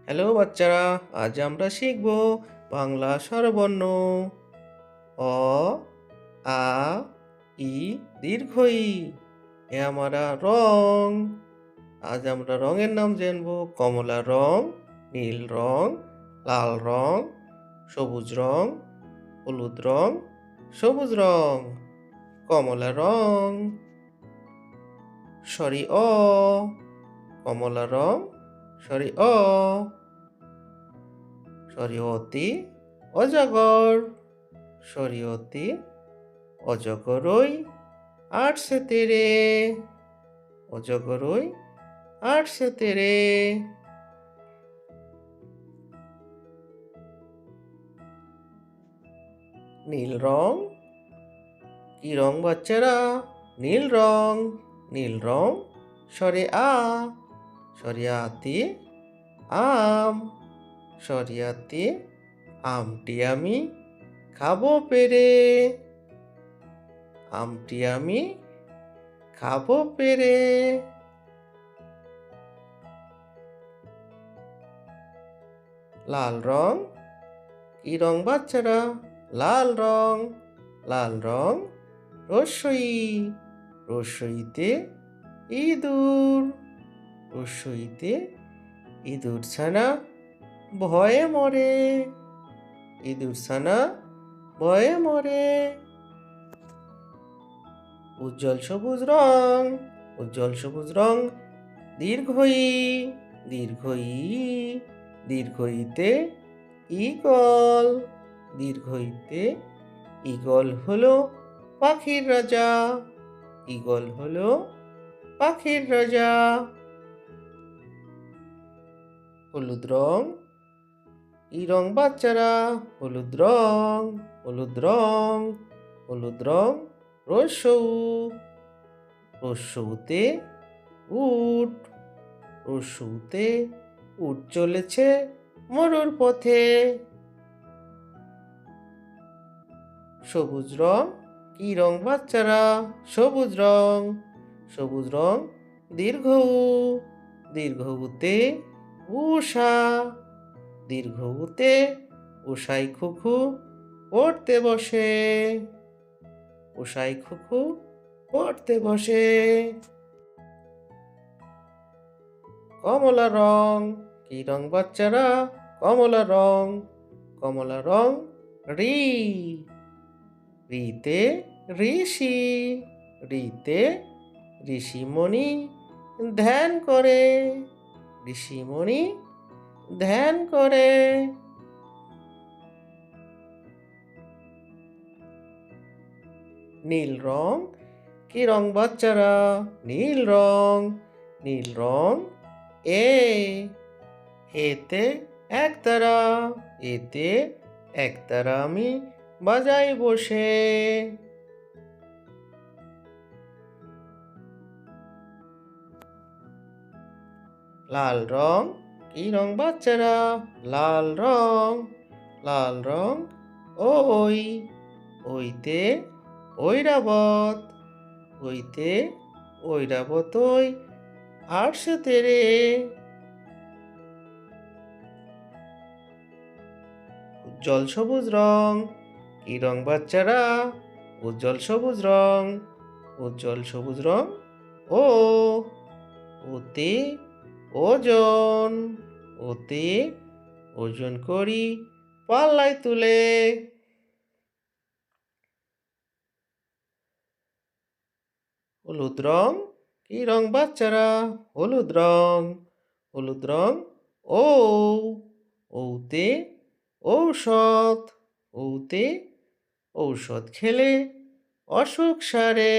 Hello বাচ্চারা, আজ আমরা শিখব বাংলা স্বরবর্ণ। অ, আ, ই, দীর্ঘ ই। এ আমরা রং। আজ আমরা রঙের নাম জানব। কমলা রং, নীল রং, লাল রং, সবুজ রং, হলুদ রং, সবুজ রং। কমলা রং। সরি অ, কমলা রং, সরি অ। সরিয়তি অজগর, সরিয়তি অজগরই আটছে তেরে, অজগরই আটছে তেরে। নীল রং। কি রং বাচ্চারা? নীল রং। নীল রং। সরে আ, সরিয়াতি আম, সরিয়াতি আমটি আমি খাবো পেরে, আমটি আমি খাবো পেরে। লাল রং। কি রং বাচ্চারা? লাল রং। লাল রং। রস্যই, রস্যইতে ইঁদুর, রস্যইতে ইঁদুর ছানা ভয়ে মরে, ইঁদুর ছানা ভয়ে মরে। উজ্জ্বল সবুজ রং। উজ্জ্বল সবুজ রং। দীর্ঘ ই, দীর্ঘ ই, দীর্ঘ ইতে ঈগল, দীর্ঘ ইতে ঈগল হলো পাখির রাজা, ঈগল হলো পাখির রাজা। হলুদ রং। কি রং বাচ্চারা? হলুদ রং। হলুদ রং। হলুদ রং। রস্যৌ, রস্যৌতে উট, রস্যৌতে উট চলেছে মরুর পথে। সবুজ রং। কি রং বাচ্চারা? সবুজ রং। সবুজ রং। দীর্ঘ উ, দীর্ঘ উতে উষা, দীর্ঘ উতে উষাই খুখু পড়তে বসে, উষাই খুখু পড়তে বসে। কমলা রং। কি রং বাচ্চারা? কমলা রং। কমলা রং। রি, রিতে ঋষি, রিতে ঋষিমণি ধ্যান করে, ঋষিমণি ধ্যান করে। নীল রং। কি রং বাচ্চারা? নীল রং। নীল রং। এতে একতারা, এতে একতারা আমি বাজাই বসে। লাল রং। কি রং বাচ্চারা? লাল রং। লাল রং। ওই, ওইতে ঐরাবত, ওইতে ঐরাবতই আটছে তেরে। উজ্জ্বল সবুজ রং। কি রং বাচ্চারা? উজ্জ্বল সবুজ রং। উজ্জ্বল সবুজ রং। ও, ওতে ওজন, ওতে ওজন করি পাল্লায় তুলে। হলুদ রং। কি রং বাচ্চারা? হলুদ রং। হলুদ রং। ও, ওতে ঔষধ, ওতে ঔষধ খেলে অসুখ সারে।